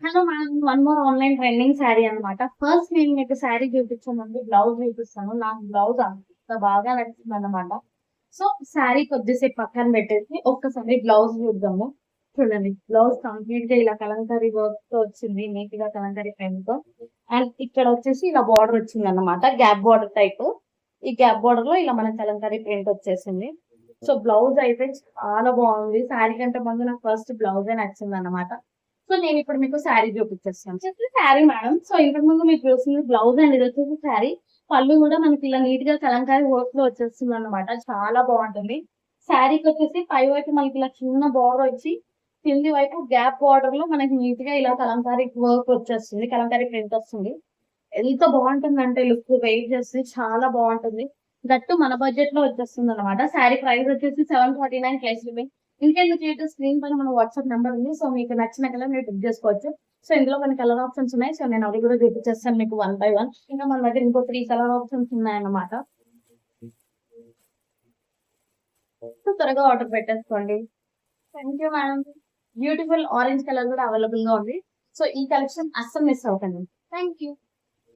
Hello ma'am. One more online trending sari అన్నమాట. First నేను మీకు శారీ చూపించే ముందు బ్లౌజ్ చూపిస్తాను. నాకు బ్లౌజ్ అంత బాగా నచ్చిందన్నమాట. సో, శారీ కొద్దిసేపు పక్కన పెట్టేసి ఒక్కసారి బ్లౌజ్ చూద్దాము. చూడండి, బ్లౌజ్ కంప్లీట్‌గా ఇలా కలంకారీ వర్క్‌తో వచ్చింది. నీట్‌గా కలంకారీ ప్రింట్‌తో. అండ్ ఇక్కడ వచ్చేసి ఇలా బార్డర్ వచ్చిందన్నమాట. Gap border type. ఈ గ్యాప్ బార్డర్‌లో ఇలా మన కలంకారీ ప్రింట్ వచ్చేసింది. సో, బ్లౌజ్ అయితే చాలా బాగుంది. శారీ కంటే ముందు నాకు ఫస్ట్ బ్లౌజే నచ్చిందన్నమాట. సో నేనిప్పుడు మీకు శారీ చూపిచ్చేస్తాను. వచ్చేసి శారీ మేడం. సో ఇంతకు ముందు మీరు చూసింది బ్లౌజ్ అండ్ ఇదొచ్చేసి శారీ. పళ్ళు గూడా మనకి ఇలా నీట్‌గా కలంకారీ వర్క్‌లో వచ్చేస్తుందన్నమాట. చాలా బావుంటుంది. శారీకొచ్చేసి పై వైపు మనకి ఇలా చిన్న బార్డర్ వచ్చి, కింది వైపు గ్యాప్ బార్డర్‌లో మనకి నీట్‌గా ఇలా కలంకారీ వర్క్ వచ్చేస్తుంది. కలంకారీ ప్రింట్ వస్తుంది. ఎంత బావుంటుందంటే లుక్ వెయిట్ చేస్తే చాలా బావుంటుంది. దట్టు మన బడ్జెట్‌లో వచ్చేస్తుందన్నమాట. శారీ ప్రైస్ వచ్చేసి 749 ప్లస్ షిప్పింగ్. ఇంకెందుకు లేటు స్క్రీన్ పైన మన వాట్సాప్ నంబర్ ఉంది. సో మీకు నచ్చిన కలర్ మీరు పిక్ చేసుకోవచ్చు. సో ఇందులో కొన్ని కలర్ ఆప్షన్స్ ఉన్నాయి. సో నేను అవి కూడా చూపించేస్తాను మీకు వన్ బై వన్. ఇంకా మన దగ్గర ఇంకో 3 కలర్ ఆప్షన్స్ ఉన్నాయన్నమాట. సో త్వరగా ఆర్డర్ పెట్టేసుకోండి. Thank you madam. Beautiful orange colour కూడా అవైలబుల్‌గా ఉంది. సో ఈ కలెక్షన్ అస్సలు మిస్ అవ్వకండి. Thank you.